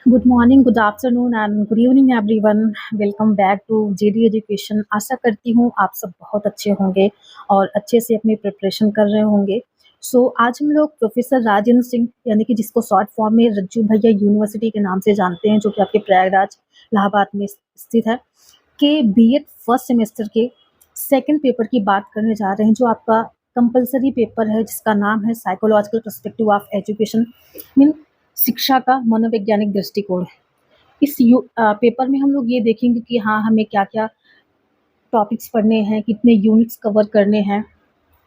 Good morning, good afternoon and good evening everyone. Welcome back to JD education. आशा करती हूँ आप सब बहुत अच्छे होंगे और अच्छे से अपनी प्रिपरेशन कर रहे होंगे। आज हम लोग प्रोफेसर राजेंद्र सिंह यानी कि जिसको शॉर्ट फॉर्म में रज्जू भैया यूनिवर्सिटी के नाम से जानते हैं, जो कि आपके प्रयागराज इलाहाबाद में स्थित है, के बीएड फर्स्ट सेमेस्टर के सेकंड पेपर की बात करने जा रहे हैं, जो आपका कंपलसरी पेपर है, जिसका नाम है psychological perspective of education, mean शिक्षा का मनोवैज्ञानिक दृष्टिकोण। पेपर में हम लोग ये देखेंगे कि हाँ, हमें क्या-क्या टॉपिक्स पढ़ने हैं, कितने यूनिट्स कवर करने हैं,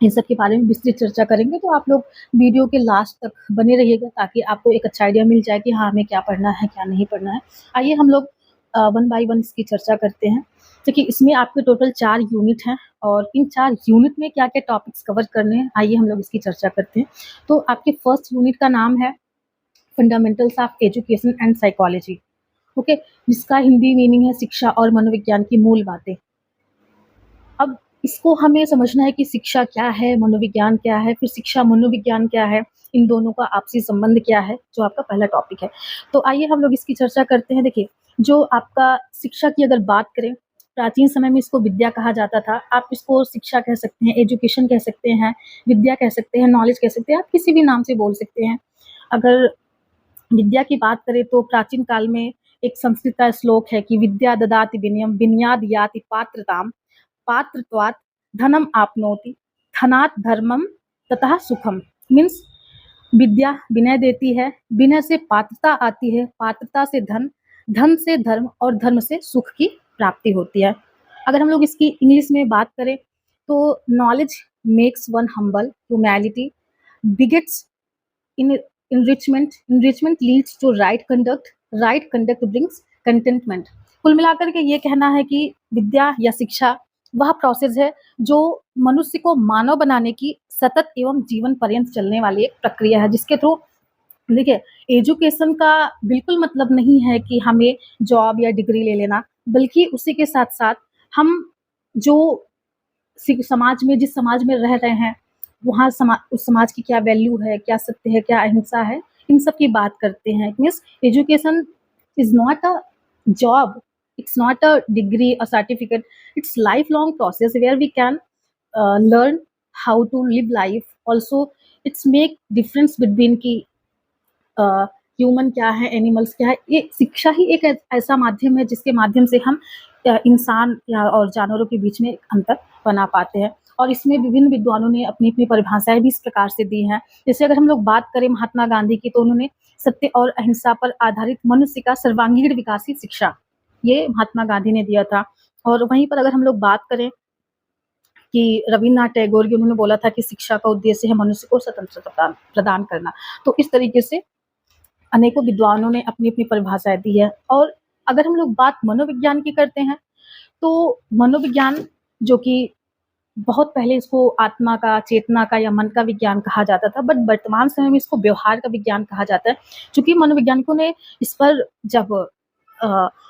इन सब के बारे में विस्तृत चर्चा करेंगे। तो आप लोग वीडियो के लास्ट तक बने रहिएगा ताकि आपको एक अच्छा आइडिया मिल जाए कि हाँ, हमें क्या पढ़ना है, क्या नहीं पढ़ना है। आइए हम लोग वन बाय वन इसकी चर्चा करते हैं। देखिए, इसमें आपके टोटल 4 यूनिट हैं और इन 4 यूनिट में क्या-क्या टॉपिक्स कवर करने हैं, आइए हम लोग इसकी चर्चा करते हैं। तो आपके फर्स्ट यूनिट का नाम है fundamentals of education and psychology, okay, जिसका हिंदी मीनिंग है शिक्षा और मनोविज्ञान की मूल बातें। अब इसको हमें समझना है कि शिक्षा क्या है, मनोविज्ञान क्या है, फिर शिक्षा मनोविज्ञान क्या है, इन दोनों का आपसी संबंध क्या है, जो आपका पहला टॉपिक है। तो आइए हम लोग इसकी चर्चा करते हैं। देखिए, जो आपका शिक्षा की अगर बात करें, प्राचीन समय में इसको विद्या कहा जाता था। आप इसको शिक्षा कह सकते हैं, एजुकेशन कह सकते हैं, विद्या कह सकते हैं, नॉलेज कह सकते हैं, आप किसी भी नाम से बोल सकते हैं। अगर विद्या की बात करें तो प्राचीन काल में एक संस्कृत का श्लोक है कि विद्या ददाति विनयम विनयाद याति पात्रताम पात्रत्वात् धनम आपनोति धनात् धर्मम ततः सुखम। मीन्स विद्या विनय देती है, विनय से पात्रता आती है, पात्रता से धन, धन से धर्म और धर्म से सुख की प्राप्ति होती है। अगर हम लोग इसकी इंग्लिश में बात करें तो knowledge makes one humble, humility begets in enrichment leads to right conduct brings contentment। कुल मिलाकर के ये कहना है कि विद्या या शिक्षा वह प्रोसेस है जो मनुष्य को मानव बनाने की सतत एवं जीवन पर्यंत चलने वाली एक प्रक्रिया है, जिसके थ्रू देखिए, एजुकेशन का बिल्कुल मतलब नहीं है कि हमें जॉब या डिग्री ले लेना, बल्कि उसी के साथ साथ हम जो समाज में, जिस समाज में रह रहे हैं, वहाँ उस समाज की क्या वैल्यू है, क्या सत्य है, क्या अहिंसा है, इन सब की बात करते हैं। Means education is not a job, it's not a degree, a certificate, it's life long process where we can learn how to live life. Also it's make difference between की ह्यूमन क्या है, एनिमल्स क्या है। ये शिक्षा ही एक ऐसा माध्यम है जिसके माध्यम से हम इंसान या और जानवरों के बीच में एक अंतर बना पाते हैं। और इसमें विभिन्न विद्वानों ने अपनी अपनी परिभाषाएं भी इस प्रकार से दी हैं। जैसे अगर हम लोग बात करें महात्मा गांधी की, तो उन्होंने सत्य और अहिंसा पर आधारित मनुष्य का सर्वांगीण विकास ही शिक्षा, ये महात्मा गांधी ने दिया था। और वहीं पर अगर हम लोग बात करें कि रविन्द्रनाथ टैगोर की, उन्होंने बोला था कि शिक्षा का उद्देश्य है मनुष्य को स्वतंत्रता प्रदान करना। तो इस तरीके से अनेकों विद्वानों ने अपनी अपनी परिभाषाएं दी है। और अगर हम लोग बात मनोविज्ञान की करते हैं, तो मनोविज्ञान, जो कि बहुत पहले इसको आत्मा का, चेतना का या मन का विज्ञान कहा जाता था, बट वर्तमान समय में इसको व्यवहार का विज्ञान कहा जाता है। चूंकि मनोवैज्ञानिकों ने इस पर जब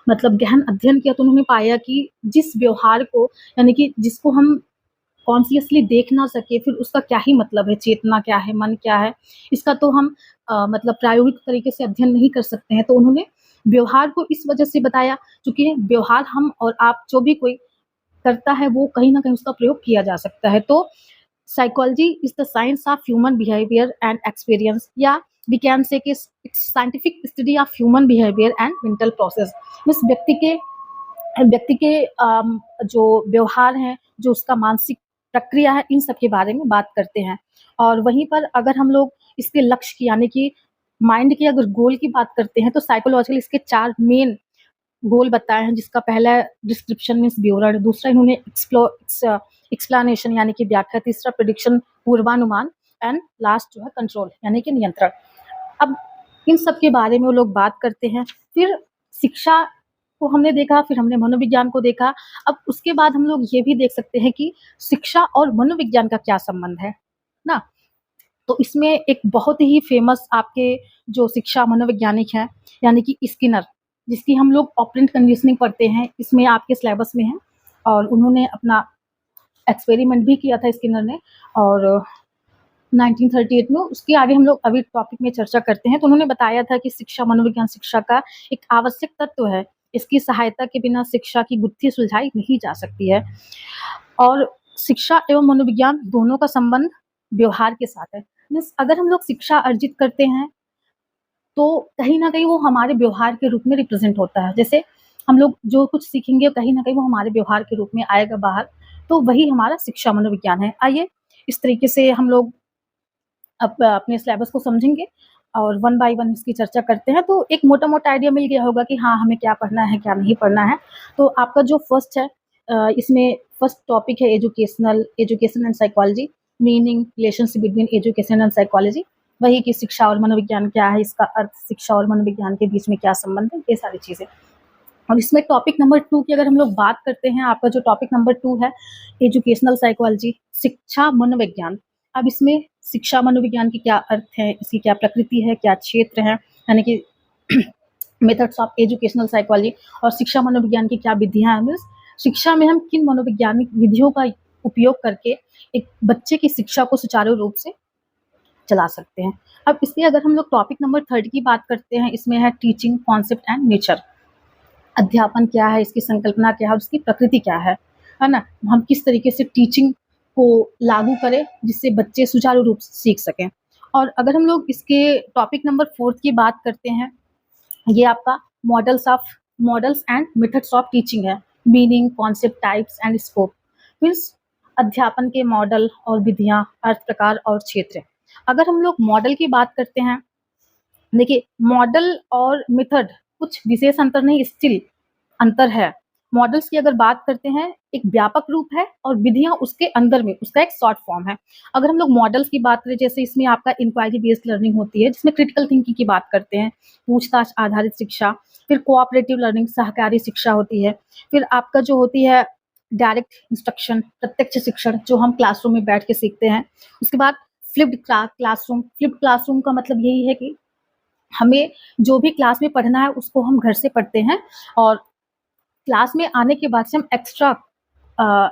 मतलब गहन अध्ययन किया, तो उन्होंने पाया कि जिस व्यवहार को, यानी कि जिसको हम कॉन्शियसली देख ना सके, फिर उसका क्या ही मतलब है, चेतना क्या है, मन क्या है, इसका तो हम मतलब प्रायोगिक तरीके से अध्ययन नहीं कर सकते हैं। तो उन्होंने व्यवहार को इस वजह से बताया, क्योंकि व्यवहार हम और आप, जो भी कोई करता है, वो कहीं ना कहीं उसका प्रयोग किया जा सकता है। तो psychology is the science of human behaviour and experience, या वी कैन से कि it's scientific study of human behaviour and mental process. Means व्यक्ति के जो व्यवहार हैं, जो उसका मानसिक प्रक्रिया है, इन सब के बारे में बात करते हैं। और वहीं पर अगर हम लोग इसके लक्ष्य की, यानी कि माइंड के अगर गोल की बात करते हैं, तो साइकोलॉजिकल इसके 4 मेन गोल बताए हैं, जिसका पहला डिस्क्रिप्शन मीन्स विवरण, दूसरा इन्होंने एक्सप्लेनेशन यानी कि व्याख्या, तीसरा प्रेडिक्शन पूर्वानुमान, एंड लास्ट जो है कंट्रोल यानी कि नियंत्रण। अब इन सब के बारे में वो लोग बात करते हैं। फिर शिक्षा को हमने देखा, फिर हमने मनोविज्ञान को देखा। अब उसके बाद हम लोग ये भी देख सकते हैं कि शिक्षा और मनोविज्ञान का क्या संबंध है ना। तो इसमें एक बहुत ही फेमस आपके जो शिक्षा मनोवैज्ञानिक हैं, यानी कि स्किनर, जिसकी हम लोग ऑपरेंट कंडीशनिंग पढ़ते हैं, इसमें आपके सिलेबस में है। और उन्होंने अपना एक्सपेरिमेंट भी किया था स्किनर ने। और 1938 में। उसके आगे हम लोग अभी टॉपिक में चर्चा करते हैं। तो उन्होंने बताया था कि शिक्षा मनोविज्ञान शिक्षा का एक आवश्यक तत्व है। इसकी सहायता के बिना शिक्षा की गुत्थी सुलझाई नहीं जा सकती है। और शिक्षा एवं मनोविज्ञान दोनों का संबंध व्यवहार के साथ है। मीन्स अगर हम लोग शिक्षा अर्जित करते हैं तो कहीं न कहीं वो हमारे व्यवहार के रूप में रिप्रेज़ेंट होता है। जैसे हम लोग जो कुछ सीखेंगे कहीं न कहीं वो हमारे व्यवहार के रूप में आएगा बाहर, तो वही हमारा शिक्षा मनोविज्ञान है। आइए इस तरीके से हम लोग अपने सिलेबस को समझेंगे और वन बाय वन इसकी चर्चा करते हैं। तो एक मोटा-मोटा आइडिया मिल गया होगा कि हाँ, हमें क्या पढ़ना है, क्या नहीं पढ़ना है। तो आपका जो फर्स्ट है इसमें फर्स्ट टॉपिक है education and psychology, meaning, relationship between education and psychology. वही कि शिक्षा और मनोविज्ञान क्या है, इसका अर्थ, शिक्षा और मनोविज्ञान के बीच में क्या संबंध है, ये सारी चीज़ें। और इसमें टॉपिक नंबर 2 की अगर हम लोग बात करते हैं, आपका जो टॉपिक नंबर 2 है एजुकेशनल साइकोलॉजी, शिक्षा मनोविज्ञान। अब इसमें शिक्षा मनोविज्ञान के क्या अर्थ हैं, इसकी क्या प्रकृति है, क्या क्षेत्र है, यानी कि मेथड्स ऑफ एजुकेशनल साइकोलॉजी, और शिक्षा मनोविज्ञान की क्या विधियाँ हैं। मीन्स शिक्षा में हम किन मनोवैज्ञानिक विधियों का उपयोग करके एक बच्चे की शिक्षा को सुचारू रूप से चला सकते हैं। अब इसके अगर हम लोग टॉपिक नंबर 3 की बात करते हैं, इसमें है टीचिंग कॉन्सेप्ट एंड नेचर। अध्यापन क्या है, इसकी संकल्पना क्या है और इसकी प्रकृति क्या है ना? हम किस तरीके से टीचिंग को लागू करें जिससे बच्चे सुचारू रूप से सीख सकें। और अगर हम लोग इसके टॉपिक नंबर 4 की बात करते हैं, ये आपका models and methods of teaching है। Meaning, concept, types and scope. Means अध्यापन के मॉडल और विधियाँ, अर्थ, प्रकार और क्षेत्र। अगर हम लोग मॉडल की बात करते हैं, देखिए मॉडल और मेथड कुछ विशेष अंतर नहीं, स्टिल अंतर है। मॉडल्स की अगर बात करते हैं, एक व्यापक रूप है और विधियाँ उसके अंदर में, उसका एक शॉर्ट फॉर्म है। अगर हम लोग मॉडल्स की बात करें, जैसे इसमें आपका इंक्वायरी बेस्ड लर्निंग होती है, जिसमें क्रिटिकल थिंकिंग की बात करते हैं, पूछताछ आधारित शिक्षा, फिर कोऑपरेटिव लर्निंग, सहकारी शिक्षा होती है, फिर आपका जो होती है डायरेक्ट इंस्ट्रक्शन, प्रत्यक्ष शिक्षण, जो हम क्लासरूम में बैठ के सीखते हैं। उसके बाद फ्लिप्ड क्लासरूम का मतलब यही है कि हमें जो भी क्लास में पढ़ना है उसको हम घर से पढ़ते हैं और क्लास में आने के बाद से हम एक्स्ट्रा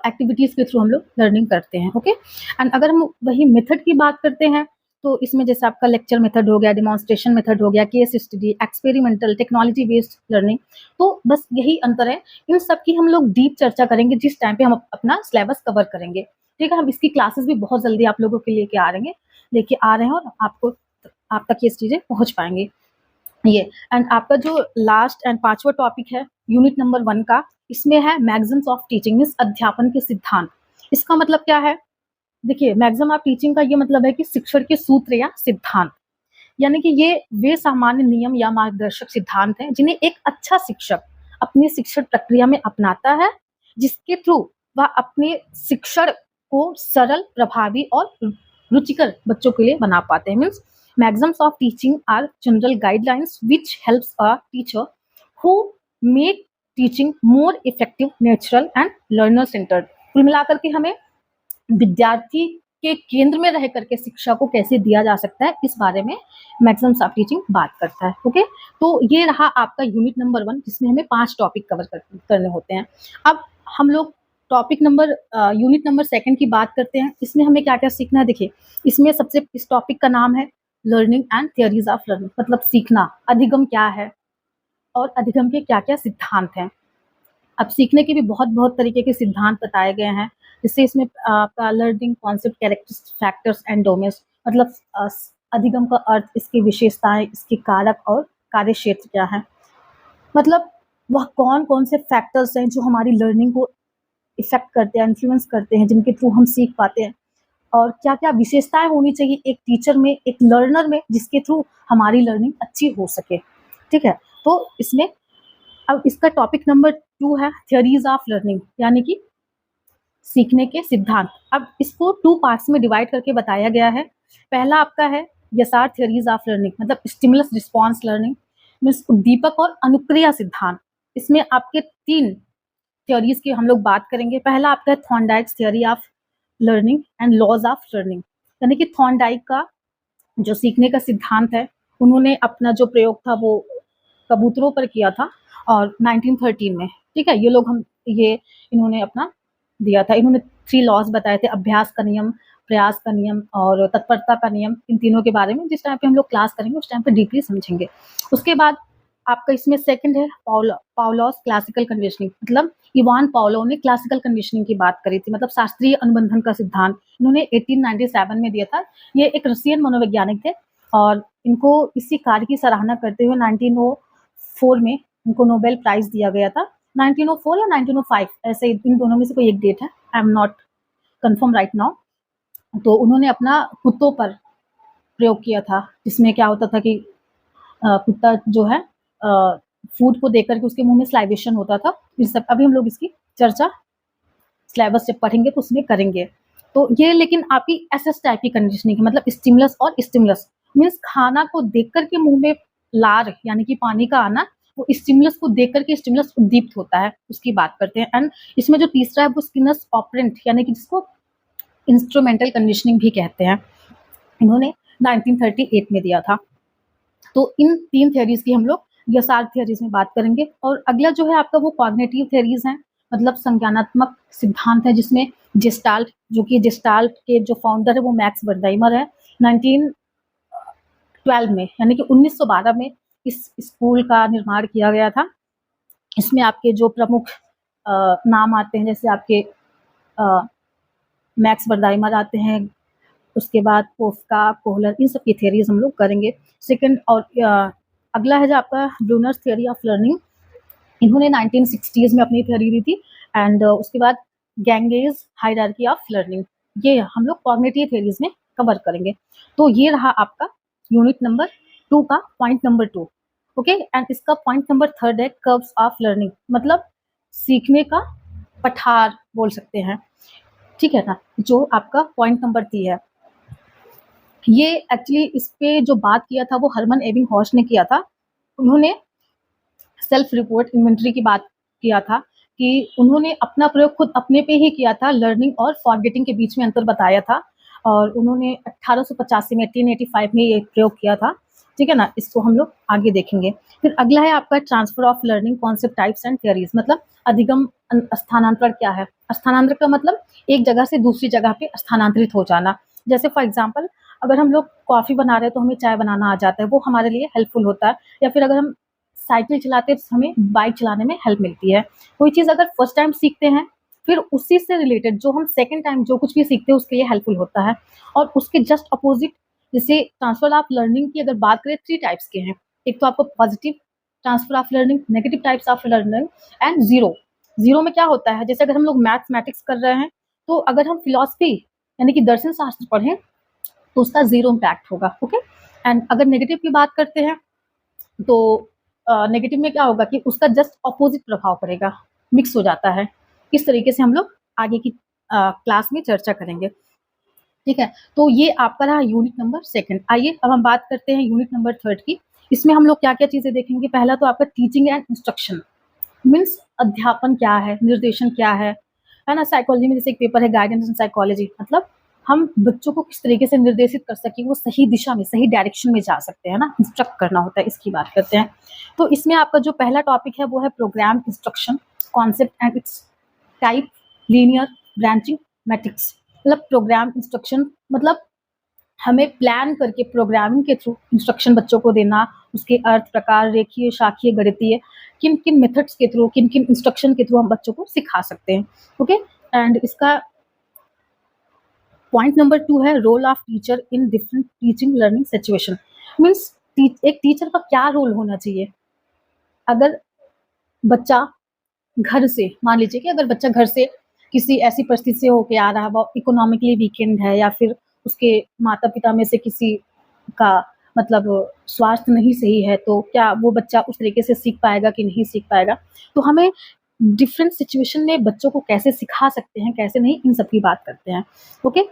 एक्टिविटीज़ के थ्रू हम लोग लर्निंग करते हैं। ओके, एंड अगर हम वही मेथड की बात करते हैं, तो इसमें जैसे आपका लेक्चर मेथड हो गया, डेमोन्स्ट्रेशन मेथड हो गया, case study, experimental, technology based learning. तो बस यही अंतर है। इन सब की हम लोग डीप चर्चा करेंगे जिस टाइम पे हम अपना सिलेबस कवर करेंगे। ठीक है, हम इसकी क्लासेस भी बहुत जल्दी आप लोगों के लेके आ रहे हैं और आप तक ये चीज़ें पहुँच पाएँगी। ये एंड आपका जो लास्ट एंड 5वां टॉपिक है यूनिट नंबर 1 का, इसमें है मैगज़म्स ऑफ टीचिंग, मीन्स अध्यापन के सिद्धांत। इसका मतलब क्या है? देखिए मैगज़म ऑफ टीचिंग का ये मतलब है कि शिक्षण के सूत्र या सिद्धांत, यानी कि ये वे सामान्य नियम या मार्गदर्शक सिद्धांत हैं जिन्हें एक अच्छा शिक्षक अपनी शिक्षण प्रक्रिया में अपनाता है, जिसके थ्रू वह अपने शिक्षण को सरल, प्रभावी और रुचिकर बच्चों के लिए बना पाते हैं। Means maxims of teaching are general guidelines which helps a teacher who make teaching more effective, natural and learner centered। कुल मिलाकर के हमें विद्यार्थी के केंद्र में रह करके शिक्षा को कैसे दिया जा सकता है, इस बारे में मैक्सिमम्स ऑफ टीचिंग बात करता है। ओके, तो ये रहा आपका यूनिट नंबर 1, जिसमें हमें 5 टॉपिक कवर करने होते हैं। अब हम लोग यूनिट नंबर 2 की बात करते हैं। इसमें हमें क्या-क्या सीखना है? देखिए, इसमें इस टॉपिक का नाम है learning and theories of learning, मतलब सीखना। अधिगम क्या है और अधिगम के क्या-क्या सिद्धांत हैं। अब सीखने के भी बहुत तरीके के सिद्धांत बताए गए हैं, जिससे इसमें आपका learning concept, characters, factors and domains, मतलब अधिगम का अर्थ, इसकी विशेषताएं, इसके कारक और कार्य क्षेत्र क्या है, मतलब वह कौन-कौन से फैक्टर्स हैं जो हमारी लर्निंग को इफेक्ट करते हैं, इन्फ्लुएंस करते हैं, जिनके थ्रू हम सीख पाते हैं, और क्या-क्या विशेषताएं होनी चाहिए एक टीचर में, एक लर्नर में, जिसके थ्रू हमारी लर्निंग अच्छी हो सके। ठीक है, तो इसमें अब इसका टॉपिक नंबर 2 है थियरीज ऑफ लर्निंग, यानी कि सीखने के सिद्धांत। अब इसको 2 पार्ट्स में डिवाइड करके बताया गया है। पहला आपका है एसआर थियरीज ऑफ लर्निंग, मतलब स्टिमुलस रिस्पॉन्स लर्निंग, मीन्स उद्दीपक और अनुक्रिया सिद्धांत। इसमें आपके 3 थियरीज की हम लोग बात करेंगे। पहला आपका है Thorndike's theory of learning and laws of learning, यानी कि थॉर्नडाइक का जो सीखने का सिद्धांत है, उन्होंने अपना जो प्रयोग था वो कबूतरों पर किया था और 1913 में। ठीक है, इन्होंने अपना दिया था। इन्होंने 3 लॉज बताए थे, अभ्यास का नियम, प्रयास का नियम और तत्परता का नियम, इन तीनों के बारे में जिस टाइम पे हम लोग क्लास करेंगे उस टाइम पे डीपली समझेंगे। उसके बाद आपका इसमें सेकंड है पाउलॉस क्लासिकल कंडीशनिंग, मतलब इवान पाउलो ने क्लासिकल कंडीशनिंग की बात करी थी, मतलब शास्त्रीय अनुबंधन का सिद्धांत इन्होंने 1897 में दिया था। ये एक रशियन मनोवैज्ञानिक थे और इनको इसी कार्य की सराहना करते हुए 1904 में इनको नोबेल प्राइज दिया गया था। 1904 या 1905 ऐसे इन दोनों में से कोई एक डेट है, I am not confirm right now. तो उन्होंने अपना कुत्तों पर प्रयोग किया था, जिसमें क्या होता था कि कुत्ता जो है फूड को देख करके उसके मुंह में स्लाइवेशन होता था। इस सब अभी हम लोग इसकी चर्चा सिलेबस जब पढ़ेंगे तो उसमें करेंगे। तो ये लेकिन आपकी एसएस टाइप की कंडीशनिंग है, मतलब स्टिमुलस और स्टिमुलस मीन्स खाना को देख करके मुंह में लार यानी कि पानी का आना, वो स्टिमुलस को देख करके स्टिमुलस उद्दीप्त होता है, उसकी बात करते हैं। एंड इसमें जो तीसरा है वो स्किनर्स ऑपरेंट यानी कि जिसको इंस्ट्रूमेंटल कंडीशनिंग भी कहते हैं, इन्होंने 1938 में दिया था। तो इन 3 थियरीज की हम लोग यथार्थ थियरीज में बात करेंगे। और अगला जो है आपका वो कॉग्निटिव थियरीज हैं, मतलब संज्ञानात्मक सिद्धांत है, जिसमें जेस्टाल्ट, जो कि जेस्टाल्ट के जो फाउंडर है वो मैक्स वर्दाइमर है। 1912 में यानी कि 1912 में इस स्कूल का निर्माण किया गया था। इसमें आपके जो प्रमुख नाम आते हैं, जैसे आपके मैक्स वर्दाइमर आते हैं, उसके बाद कोफ्का, कोहलर, इन सब की थियरीज हम लोग करेंगे। सेकंड और अगला है जो आपका ब्रूनर्स थियरी ऑफ लर्निंग, इन्होंने 1960s में अपनी थियरी दी थी। एंड उसके बाद गैंगेज हायरार्की ऑफ लर्निंग, ये हम लोग कॉग्निटिव थियरीज में कवर करेंगे। तो ये रहा आपका यूनिट नंबर 2 का पॉइंट नंबर 2। ओके, एंड इसका पॉइंट नंबर 3 है कर्व्स ऑफ लर्निंग, मतलब सीखने का पठार बोल सकते हैं, ठीक है ना, जो आपका पॉइंट नंबर 3 है। ये एक्चुअली इस पे जो बात किया था वो हरमन एबिंगहॉस ने किया था। उन्होंने सेल्फ रिपोर्ट इन्वेंटरी की बात किया था कि उन्होंने अपना प्रयोग खुद अपने पे ही किया था, लर्निंग और फॉरगेटिंग के बीच में अंतर बताया था, और उन्होंने 1885 में 1885 में ये प्रयोग किया था, ठीक है ना। इसको हम लोग आगे देखेंगे। फिर अगला है आपका transfer of learning concept types and theories, मतलब अधिगम स्थानांतरण क्या है। स्थानांतरण का मतलब एक जगह से दूसरी जगह पे स्थानांतरित हो जाना। जैसे फॉर एग्जाम्पल अगर हम लोग कॉफ़ी बना रहे हैं तो हमें चाय बनाना आ जाता है, वो हमारे लिए हेल्पफुल होता है। या फिर अगर हम साइकिल चलाते हैं तो हमें बाइक चलाने में हेल्प मिलती है। कोई चीज़ अगर फर्स्ट टाइम सीखते हैं फिर उसी से रिलेटेड जो हम सेकंड टाइम जो कुछ भी सीखते हैं उसके लिए हेल्पफुल होता है। और उसके जस्ट अपोजिट जैसे ट्रांसफर ऑफ लर्निंग की अगर बात करें 3 टाइप्स के हैं। एक तो आपको positive transfer of learning, negative types of learning and zero. Zero में क्या होता है, जैसे अगर हम लोग मैथमेटिक्स कर रहे हैं तो अगर हम फिलॉसफी यानी कि दर्शन शास्त्र पढ़ें तो उसका ज़ीरो इम्पैक्ट होगा। ओके, एंड अगर नेगेटिव की बात करते हैं तो नेगेटिव में क्या होगा कि उसका जस्ट अपोजिट प्रभाव पड़ेगा, मिक्स हो जाता है। इस तरीके से हम लोग आगे की क्लास में चर्चा करेंगे, ठीक है। तो ये आपका रहा यूनिट नंबर 2। आइए अब हम बात करते हैं यूनिट नंबर 3 की। इसमें हम लोग क्या-क्या चीज़ें देखेंगे। पहला तो आपका टीचिंग एंड इंस्ट्रक्शन, मीन्स अध्यापन क्या है, निर्देशन क्या है ना। साइकोलॉजी में जैसे एक पेपर है गाइडेंस इन साइकोलॉजी, मतलब हम बच्चों को किस तरीके से निर्देशित कर सकें, वो सही दिशा में, सही डायरेक्शन में जा सकते हैं ना, इंस्ट्रक्ट करना होता है, इसकी बात करते हैं। तो इसमें आपका जो पहला टॉपिक है वो है programme instruction, concept and it's type, linear, branching, matrix. मतलब प्रोग्राम इंस्ट्रक्शन मतलब हमें प्लान करके प्रोग्रामिंग के थ्रू इंस्ट्रक्शन बच्चों को देना, उसके अर्थ, प्रकार, रेखीय, शाखीय, गणितीय, किन-किन मेथड्स के थ्रू, किन-किन इंस्ट्रक्शन के थ्रू हम बच्चों को सिखा सकते हैं। ओके, एंड इसका पॉइंट नंबर 2 है role of teacher in different teaching learning situation. Means एक टीचर का क्या रोल होना चाहिए। अगर बच्चा घर से, मान लीजिए कि अगर बच्चा घर से किसी ऐसी परिस्थिति से होके आ रहा है, वो इकोनॉमिकली वीकेंड है या फिर उसके माता-पिता में से किसी का मतलब स्वास्थ्य नहीं सही है, तो क्या वो बच्चा उस तरीके से सीख पाएगा कि नहीं सीख पाएगा। तो हमें डिफरेंट सिचुएशन में बच्चों को कैसे सिखा सकते हैं, कैसे नहीं, इन सब की बात करते हैं। ओके,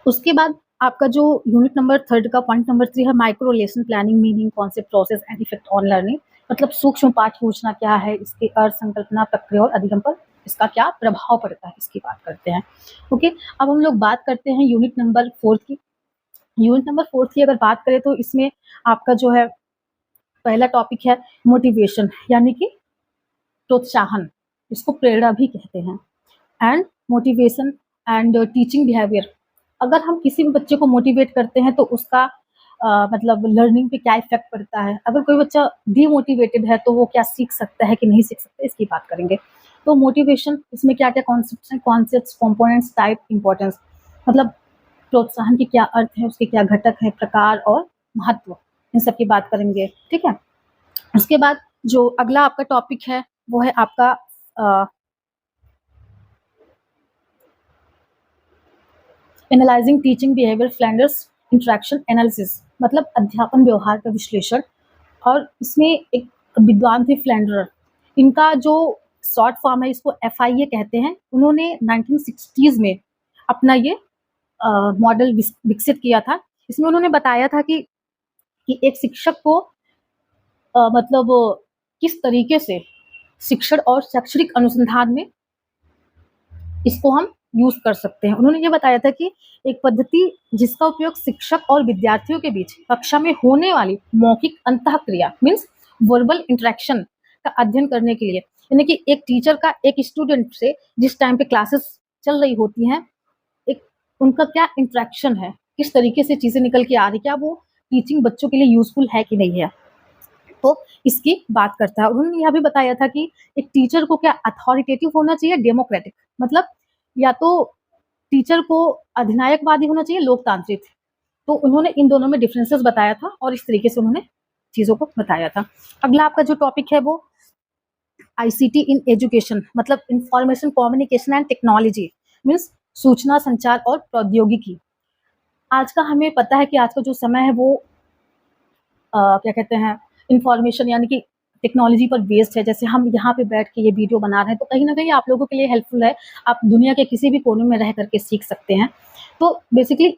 उसके बाद आपका जो यूनिट नंबर 3 का पॉइंट नंबर 3 है micro lesson planning, meaning, concept, process and effect on learning. मतलब सूक्ष्म पाठ योजना क्या है, इसके अर्थ, संकल्पना, प्रक्रिया और अधिगम पर इसका क्या प्रभाव पड़ता है, इसकी बात करते हैं। ओके, अब हम लोग बात करते हैं यूनिट नंबर 4 की। यूनिट नंबर 4 की अगर बात करें तो इसमें आपका जो है पहला टॉपिक है मोटिवेशन यानी कि प्रोत्साहन, इसको प्रेरणा भी कहते हैं, and motivation and teaching behaviour. अगर हम किसी भी बच्चे को मोटिवेट करते हैं तो उसका मतलब लर्निंग पे क्या इफ़ेक्ट पड़ता है। अगर कोई बच्चा डीमोटिवेटेड है तो वो क्या सीख सकता है कि नहीं सीख सकता, इसकी बात करेंगे। तो मोटिवेशन इसमें क्या-क्या कॉन्सेप्ट्स हैं, कॉन्सेप्ट्स, कंपोनेंट्स, टाइप, इम्पोर्टेंस, मतलब प्रोत्साहन के क्या अर्थ हैं, उसके क्या घटक हैं, प्रकार और महत्व, इन सब की बात करेंगे, ठीक है? उसके बाद जो अगला आपका टॉपिक है वो है आपका अ, analysing teaching behaviour Flanders interaction analysis, मतलब अध्यापन व्यवहार का विश्लेषण। और इसमें एक विद्वान थे फ्लैंडर, इनका जो शॉर्ट फॉर्म है इसको एफआईए कहते हैं। उन्होंने 1960s में अपना ये मॉडल विकसित किया था। इसमें उन्होंने बताया था कि एक शिक्षक को मतलब किस तरीके से शिक्षण और शैक्षणिक अनुसंधान में इसको हम यूज़ कर सकते हैं। उन्होंने ये बताया था कि एक पद्धति जिसका उपयोग शिक्षक और विद्यार्थियों के बीच कक्षा में होने वाली मौखिक अंतःक्रिया मीन्स वर्बल इंटरेक्शन का अध्ययन करने के लिए, यानी कि एक टीचर का एक स्टूडेंट से जिस टाइम पे क्लासेस चल रही होती हैं, एक उनका क्या इंटरेक्शन है, किस तरीके से चीज़ें निकल के आ रही, क्या वो टीचिंग बच्चों के लिए यूज़फुल है कि नहीं है। तो इसकी बात करता है। उन्होंने यह भी बताया था कि एक टीचर को क्या अथॉरिटेटिव होना चाहिए, डेमोक्रेटिक, मतलब या तो टीचर को अधिनायकवादी होना चाहिए, लोकतांत्रिक। तो उन्होंने इन दोनों में डिफरेंसेस बताया था और इस तरीके से उन्होंने चीज़ों को बताया था। अगला आपका जो टॉपिक है वो आईसीटी इन एजुकेशन, मतलब information communication and technology means सूचना संचार और प्रौद्योगिकी। आज का हमें पता है कि आज का जो समय है वो क्या कहते हैं, इंफॉर्मेशन यानी कि टेक्नोलॉजी पर बेस्ड है। जैसे हम यहाँ पे बैठ के ये वीडियो बना रहे हैं तो कहीं न कहीं आप लोगों के लिए हेल्पफुल है। आप दुनिया के किसी भी कोने में रह कर के सीख सकते हैं। तो बेसिकली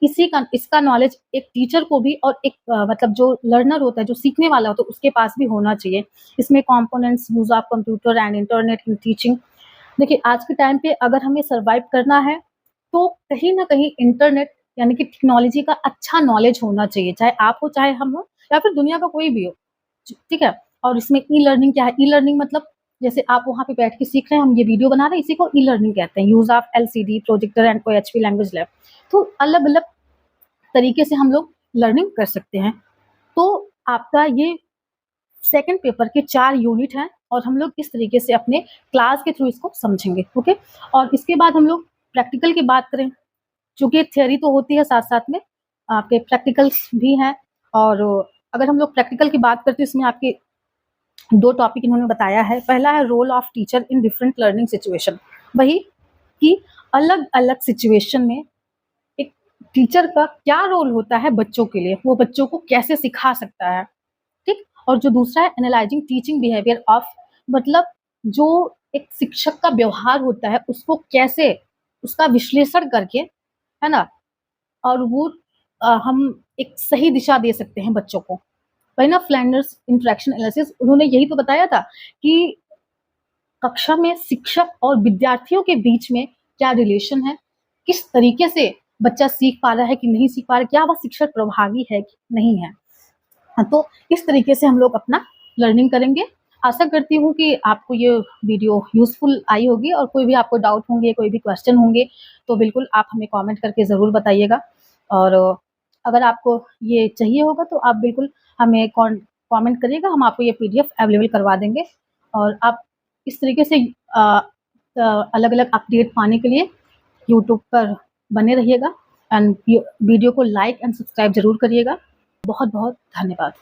इसका नॉलेज एक टीचर को भी और एक मतलब जो लर्नर होता है, जो सीखने वाला होता है, उसके पास भी होना चाहिए। इसमें components, use of computer and internet in teaching. देखिए, आज के टाइम पे अगर हमें सर्वाइव करना है, तो कहीं न कहीं इंटरनेट यानी कि टेक्नोलॉजी का अच्छा नॉलेज होना चाहिए, चाहे आप हो, चाहे हम हो या फिर दुनिया का कोई भी हो, ठीक है? और इसमें ई-लर्निंग क्या है? ई-लर्निंग मतलब जैसे आप वहाँ पे बैठ के सीख रहे हैं, हम ये वीडियो बना रहे हैं, इसी को ई-लर्निंग कहते हैं। Use of LCD, projector and OHP language lab. तो अलग-अलग तरीके से हम लोग लर्निंग कर सकते हैं। तो आपका ये सेकंड पेपर के 4 यूनिट हैं और हम लोग इस तरीके से अपने क्लास के थ्रू इसको समझेंगे, ओके? और इसके बाद हम लोग प्रैक्टिकल की बात करें, चूँकि थ्योरी तो होती है साथ-साथ में, आपके प्रैक्टिकल्स भी हैं। और अगर हम लोग प्रैक्टिकल की बात करते हैं, इसमें आपके 2 टॉपिक इन्होंने बताया है। पहला है role of teacher in different learning situation, वही कि अलग-अलग सिचुएशन में एक टीचर का क्या रोल होता है बच्चों के लिए, वो बच्चों को कैसे सिखा सकता है, ठीक? और जो दूसरा है एनालाइजिंग टीचिंग बिहेवियर ऑफ, मतलब जो एक शिक्षक का व्यवहार होता है, उसको कैसे उसका विश्लेषण करके, है ना? और वो हम एक सही दिशा दे सकते हैं बच्चों को। वही ना फ्लैंडर्स इंटरैक्शन एनालिसिस, उन्होंने यही तो बताया था कि कक्षा में शिक्षक और विद्यार्थियों के बीच में क्या रिलेशन है, किस तरीके से बच्चा सीख पा रहा है कि नहीं सीख पा रहा है, क्या वह शिक्षक प्रभावी है कि नहीं है। हाँ, तो इस तरीके से हम लोग अपना लर्निंग करेंगे। आशा करती हूँ कि आपको ये वीडियो यूज़फुल आई होगी और कोई भी आपको डाउट होंगे, कोई भी क्वेश्चन होंगे, तो बिल्कुल आप हमें कमेंट करके ज़रूर बताइएगा। और अगर आपको ये चाहिए होगा तो आप बिल्कुल हमें कमेंट करिएगा, हम आपको ये पीडीएफ अवेलेबल करवा देंगे। और आप इस तरीके से अलग-अलग अपडेट पाने के लिए यूट्यूब पर बने रहिएगा एंड वीडियो को लाइक एंड सब्सक्राइब ज़रूर करिएगा। बहुत-बहुत धन्यवाद।